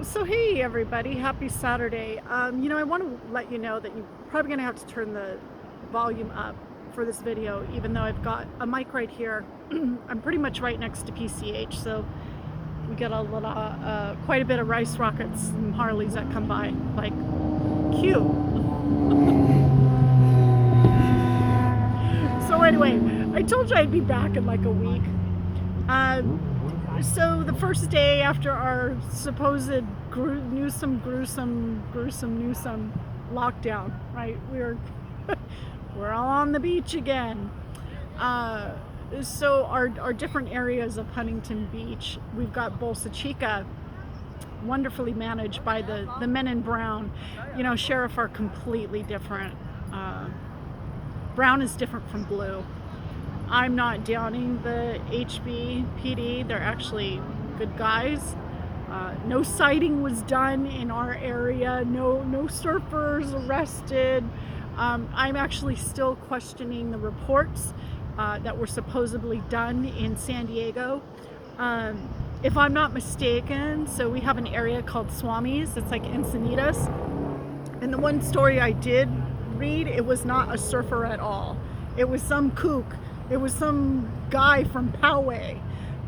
So hey everybody, happy Saturday. I want to let you know that you're probably going to have to turn the volume up for this video, even though I've got a mic right here. I'm pretty much right next to PCH, so we get a little, quite a bit of rice rockets and Harleys that come by, like, cute. So anyway, I told you I'd be back in like a week. So the first day after our supposed gruesome lockdown, right? We're all on the beach again. So our different areas of Huntington Beach, we've got Bolsa Chica, wonderfully managed by the men in brown. Sheriff are completely different. Brown is different from blue. I'm not downing the HBPD. They're actually good guys. No sighting was done in our area. No surfers arrested. I'm actually still questioning the reports that were supposedly done in San Diego. If I'm not mistaken, so we have an area called Swami's. It's like Encinitas. And the one story I did read, it was not a surfer at all. It was some kook. It was some guy from Poway.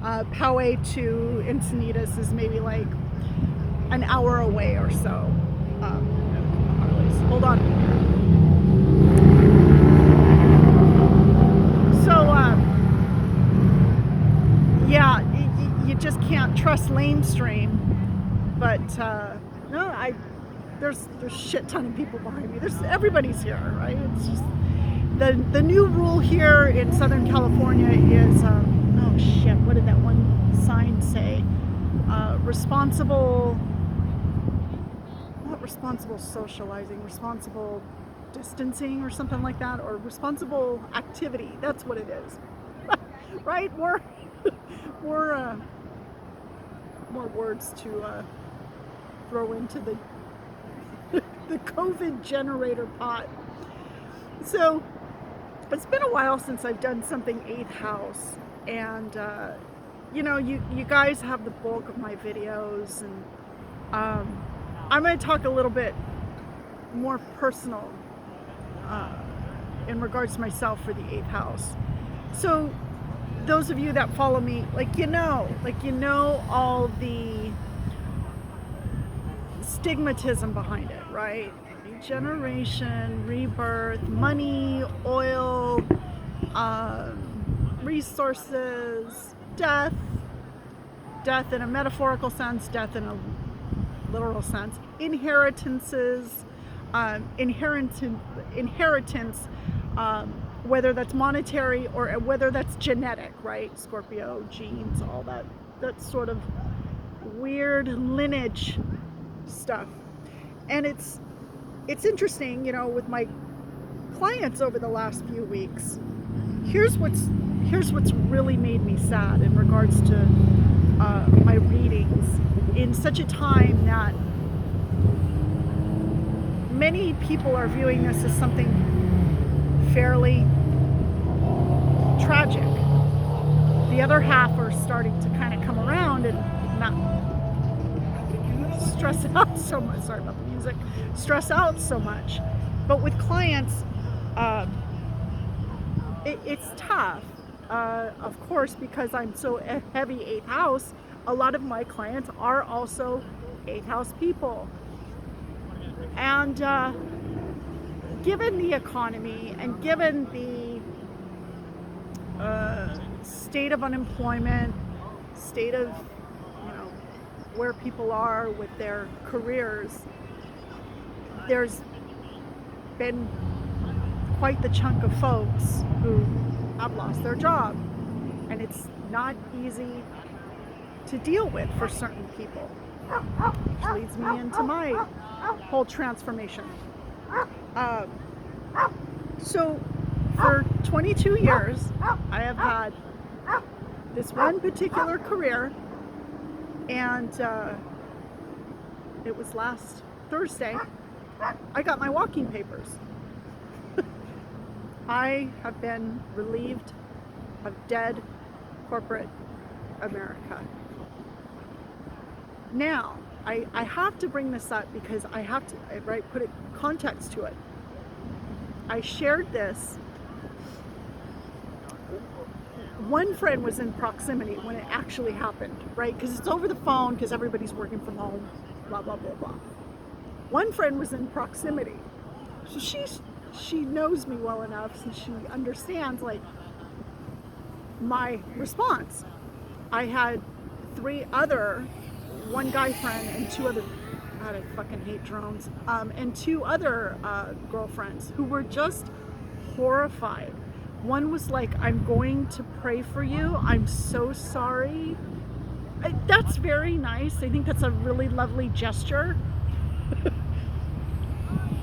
Poway to Encinitas is maybe like an hour away or so. Hold on. So, yeah, you just can't trust lamestream. But no, there's a shit ton of people behind me. Everybody's here, right? It's just the new rule here in Southern California is oh shit, what did that one sign say? Not responsible socializing, responsible distancing or something like that, or responsible activity. That's what it is. Right? More words to throw into the the COVID generator pot. So it's been a while since I've done something 8th house, and you guys have the bulk of my videos, and I'm going to talk a little bit more personal in regards to myself for the 8th house. So those of you that follow me, all the stigmatism behind it, right? Regeneration, rebirth, money, oil, resources, death in a metaphorical sense, death in a literal sense, inheritances, inheritance, whether that's monetary or whether that's genetic, right? Scorpio genes, all that sort of weird lineage stuff. And it's interesting, with my clients over the last few weeks. Here's what's really made me sad in regards to my readings in such a time that many people are viewing this as something fairly tragic. The other half are starting to kind of come around and not stress out so much. Sorry about the music. Stress out so much. But with clients, it's tough. Of course, because I'm so heavy 8th house, a lot of my clients are also 8th house people. And given the economy and given the state of unemployment, state of where people are with their careers, there's been quite the chunk of folks who have lost their job, and it's not easy to deal with for certain people, which leads me into my whole transformation. So for 22 years I have had this one particular career, and it was last Thursday I got my walking papers. I have been relieved of dead corporate America. Now, I have to bring this up because I have to, right, put it context to it. I shared this. One friend was in proximity when it actually happened, right? Because it's over the phone, because everybody's working from home, blah, blah, blah, blah. One friend was in proximity. So she knows me well enough, so she understands, like, my response. I had one guy friend and two other, God, I fucking hate drones, and two other girlfriends who were just horrified. One was like, I'm going to pray for you. I'm so sorry. That's very nice. I think that's a really lovely gesture.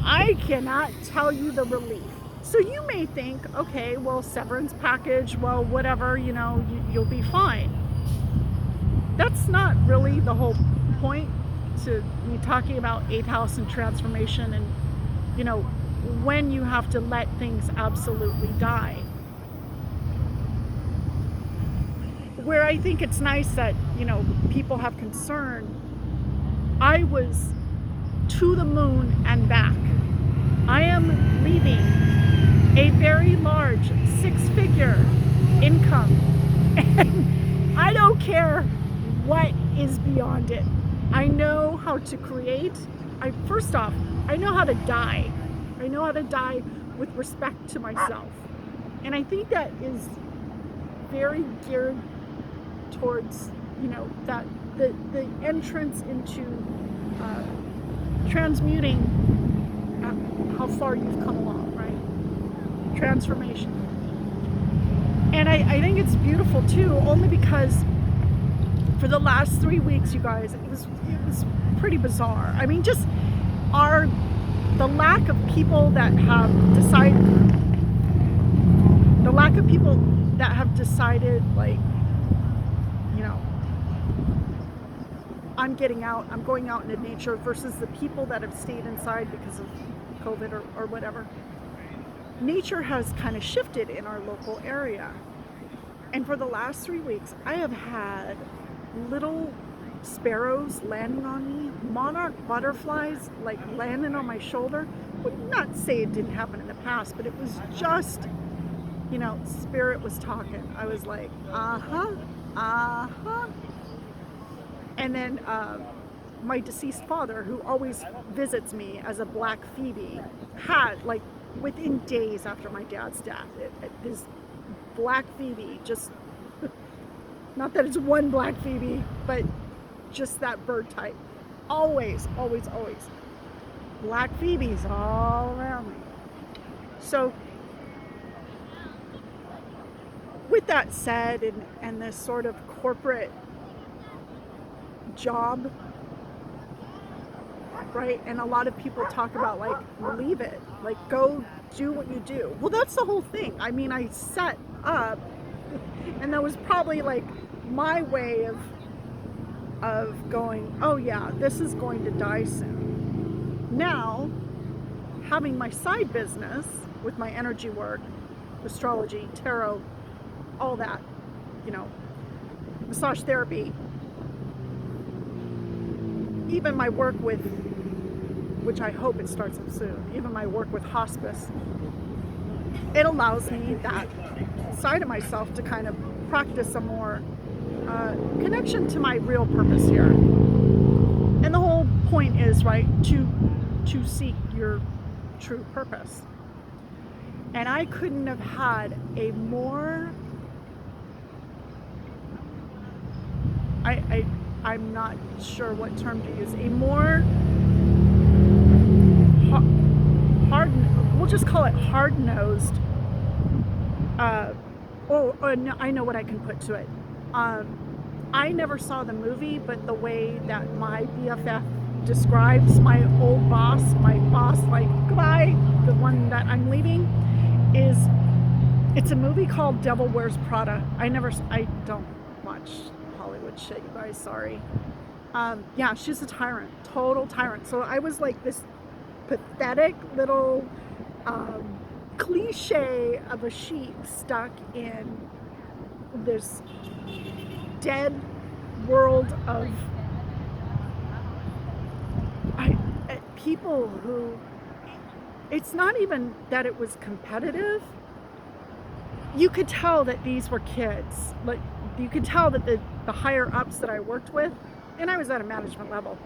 I cannot tell you the relief. So you may think, okay, well, severance package, well, whatever, you'll be fine. That's not really the whole point to me talking about 8th house and transformation and, when you have to let things absolutely die. Where I think it's nice that, people have concern. I was to the moon and back. I am leaving a very large 6-figure income, and I don't care what is beyond it. I know how to create. First off, I know how to die. I know how to die with respect to myself. And I think that is very geared towards, that the entrance into transmuting how far you've come along, right? Transformation. And I think it's beautiful too, only because for the last 3 weeks, you guys, it was pretty bizarre. I mean, just the lack of people that have decided, like, I'm getting out, I'm going out into nature, versus the people that have stayed inside because of COVID or whatever. Nature has kind of shifted in our local area. And for the last 3 weeks, I have had little sparrows landing on me, monarch butterflies like landing on my shoulder. I would not say it didn't happen in the past, but it was just, spirit was talking. I was like, And then my deceased father, who always visits me as a black Phoebe, had, like, within days after my dad's death, this black Phoebe, just, not that it's one black Phoebe, but just that bird type. Always, always, always. Black Phoebes all around me. So, with that said, and this sort of corporate job, right? And a lot of people talk about, like, leave it, like, go do what you do. Well, that's the whole thing. I mean, I set up, and that was probably like my way of going, oh yeah, this is going to die soon. Now, having my side business with my energy work, astrology, tarot, all that, massage therapy, even my work with, which I hope it starts up soon, even my work with hospice, it allows me that side of myself to kind of practice a more connection to my real purpose here. And the whole point is, right, to seek your true purpose. And I couldn't have had a more, I'm not sure what term to use, a more hard, we'll just call it hard-nosed, no, I know what I can put to it. I never saw the movie, but the way that my BFF describes my old boss, like, goodbye, the one that I'm leaving, is, it's a movie called Devil Wears Prada. I don't watch Hollywood shit, you guys, sorry. Yeah, she's a tyrant, total tyrant. So I was like this pathetic little cliche of a sheep stuck in this dead world of people who, it's not even that it was competitive. You could tell that these were kids. Like, you could tell that the higher ups that I worked with, and I was at a management level,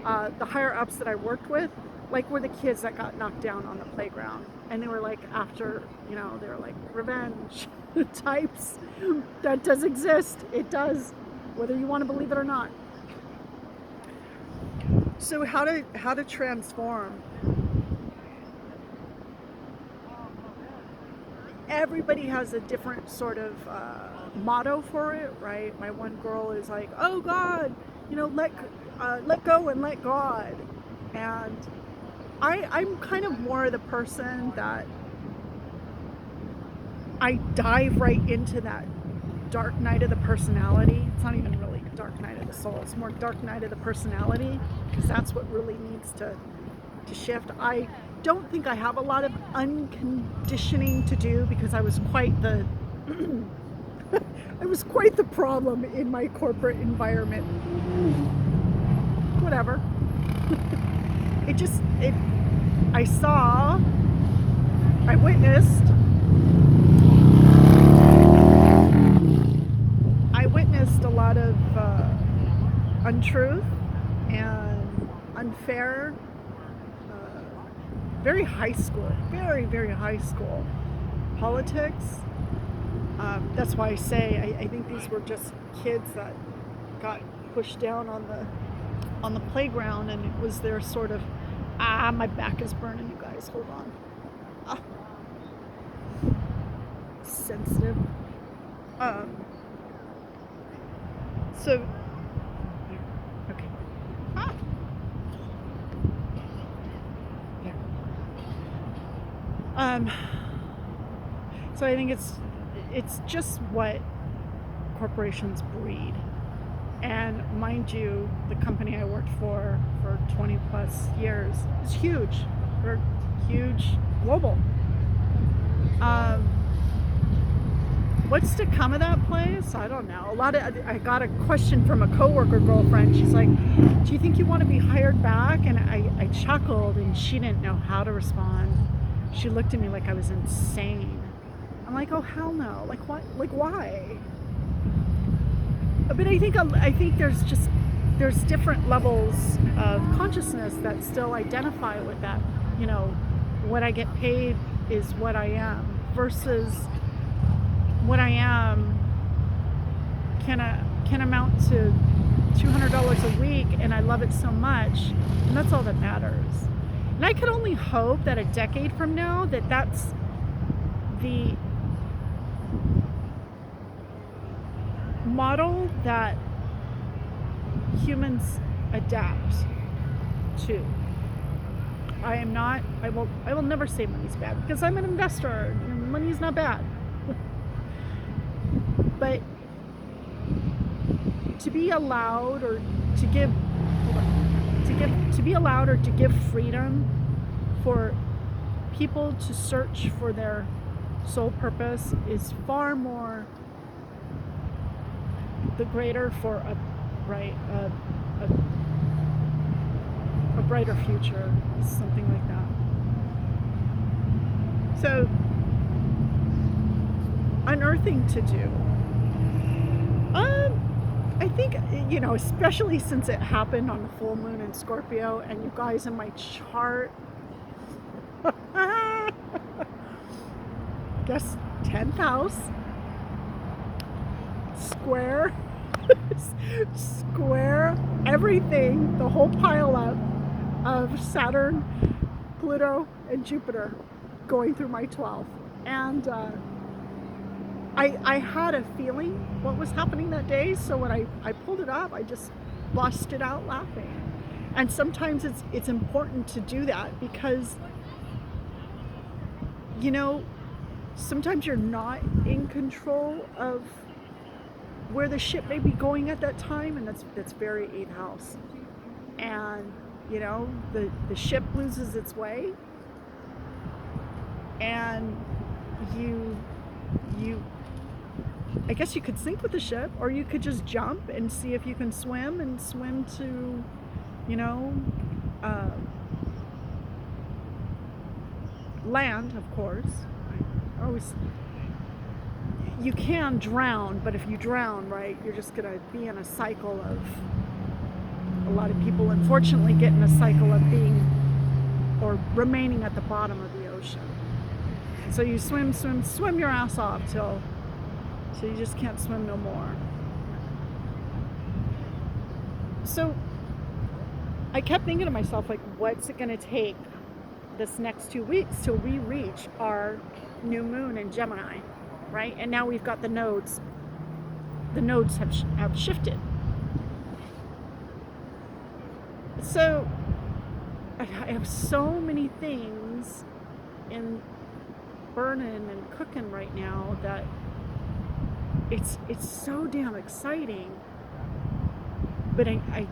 the higher ups that I worked with, like, were the kids that got knocked down on the playground. And they were like, after, you know, they were like revenge types. That does exist. It does, whether you want to believe it or not. So how to transform? Everybody has a different sort of motto for it, right? My one girl is like, "Oh God, you know, let go and let God." And I'm kind of more the person that I dive right into that dark night of the personality. It's not even really dark night of the soul. It's more dark night of the personality, because that's what really needs to shift. I don't think I have a lot of unconditioning to do, because I was quite the I was quite the problem in my corporate environment. Whatever. I witnessed a lot of untruth and unfair, very high school, very, very high school politics. That's why I say I think these were just kids that got pushed down on the playground, and it was their sort of, my back is burning, you guys, hold on. Sensitive. So, okay. So I think it's just what corporations breed. And mind you, the company I worked for 20 plus years is huge. We're huge, global. What's to come of that place? I don't know. I got a question from a coworker girlfriend. She's like, "Do you think you want to be hired back?" And I chuckled, and she didn't know how to respond. She looked at me like I was insane. I'm like, "Oh hell no! Like what? Like why?" But I think there's different levels of consciousness that still identify with that. You know, what I get paid is what I am, versus what I am can amount to $200 a week, and I love it so much, and that's all that matters. And I could only hope that a decade from now that's the model that humans adapt to. I will never say money's bad, because I'm an investor and money's not bad. But to be allowed or to give freedom for people to search for their soul purpose is far more the greater for a brighter future, something like that. So, unearthing to do. I think, you know, especially since it happened on the full moon in Scorpio, and you guys in my chart, guess 10th house, square everything, the whole pile up of Saturn, Pluto, and Jupiter going through my 12th. And I had a feeling what was happening that day, so when I pulled it up, I just busted out laughing. And sometimes it's important to do that, because, you know, sometimes you're not in control of where the ship may be going at that time, and that's very 8th house. And, you know, the ship loses its way, and you I guess you could sink with the ship, or you could just jump and see if you can swim to, you know, land, of course. I always, you can drown, but if you drown, right, you're just going to be in a cycle of, a lot of people unfortunately get in a cycle of being or remaining at the bottom of the ocean. So you swim your ass off till you just can't swim no more. So I kept thinking to myself, like, what's it going to take this next 2 weeks till we reach our new moon in Gemini, right? And now we've got the nodes. The nodes have shifted. So I have so many things in burning and cooking right now that it's so damn exciting. But I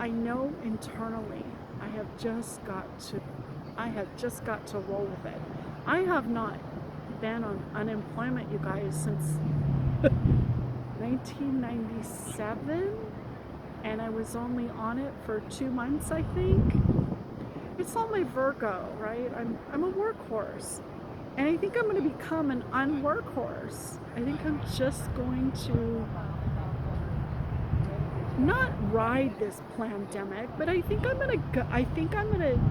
know internally I have just got to roll with it. I have not been on unemployment, you guys, since 1997, and I was only on it for 2 months, I think. It's all my Virgo, right? I'm a workhorse, and I think I'm going to become an unworkhorse. I think I'm just going to not ride this pandemic, but I think I'm gonna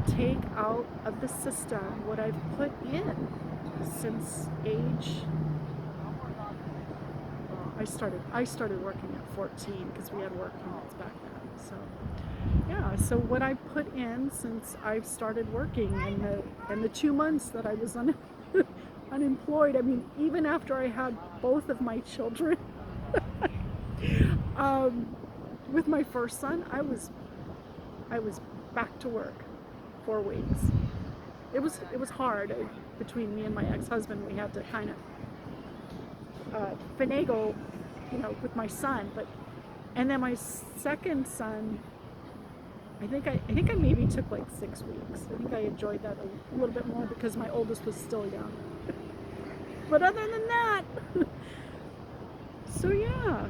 take out of the system what I've put in since age. I started working at 14 because we had work permits back then. So yeah, so what I put in since I've started working in the 2 months that I was unemployed. I mean, even after I had both of my children. With my first son, I was back to work 4 weeks. It was hard. Between me and my ex-husband, we had to kind of finagle, with my son. And then my second son, I think I maybe took like 6 weeks. I think I enjoyed that a little bit more because my oldest was still young. But other than that, so yeah.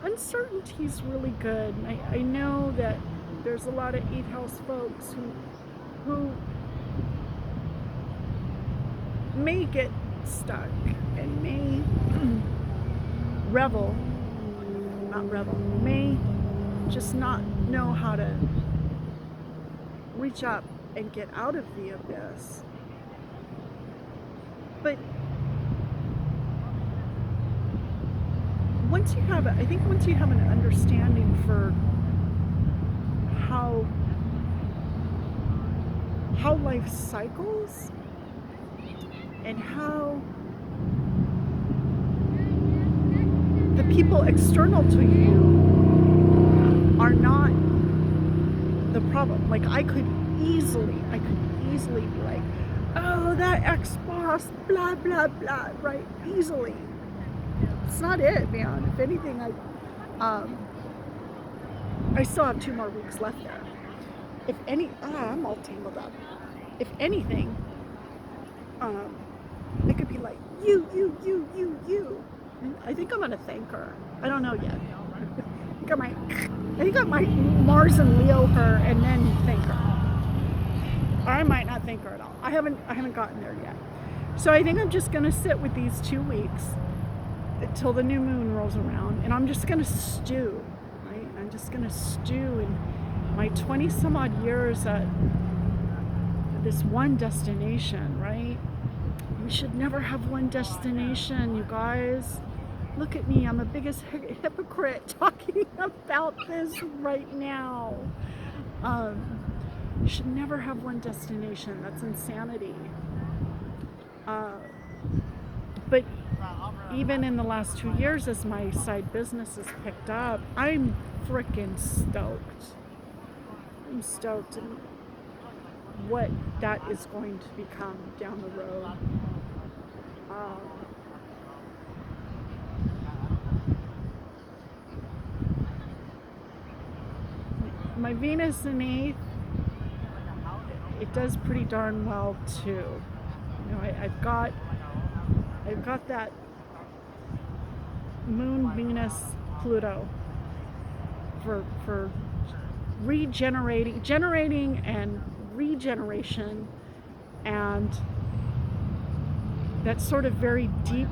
Uncertainty is really good. I know that there's a lot of Eat House folks who may get stuck and may may just not know how to reach up and get out of the abyss. But once you have an understanding for how life cycles and how the people external to you are not the problem. Like I could easily be like, oh, that ex-boss, blah blah blah, right? Easily. It's not it, man. If anything, I still have 2 more weeks left there. I'm all tangled up. If anything, it could be like, you. And I think I'm gonna thank her. I don't know yet. I think I might Mars and Leo her and then thank her. Or I might not thank her at all. I haven't gotten there yet. So I think I'm just gonna sit with these 2 weeks until the new moon rolls around, and I'm just gonna stew, right? I'm just gonna stew in my 20 some odd years at this one destination, right? We should never have one destination, you guys. Look at me, I'm the biggest hypocrite talking about this right now. You should never have one destination. That's insanity. But even in the last 2 years, as my side business has picked up, I'm freaking stoked. I'm stoked in what that is going to become down the road. My Venus in 8th, it does pretty darn well too. I've got that Moon, Venus, Pluto for generating and regeneration and that sort of very deep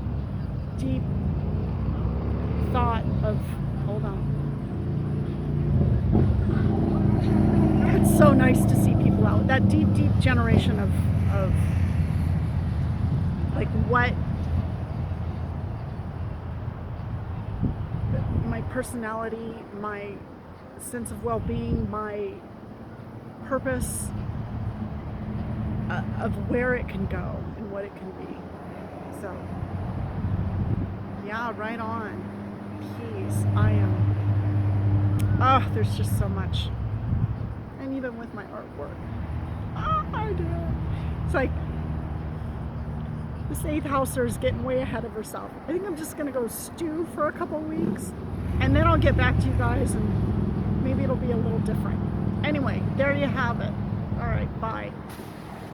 thought of, hold on. It's so nice to see people out. That deep generation of like what my personality, my sense of well-being, my purpose, of where it can go and what it can be. So yeah, right on. Peace. There's just so much. And even with my artwork, I do. It's like this 8th houser is getting way ahead of herself. I think I'm just gonna go stew for a couple weeks, and then I'll get back to you guys, and maybe it'll be a little different. Anyway, there you have it. All right, bye.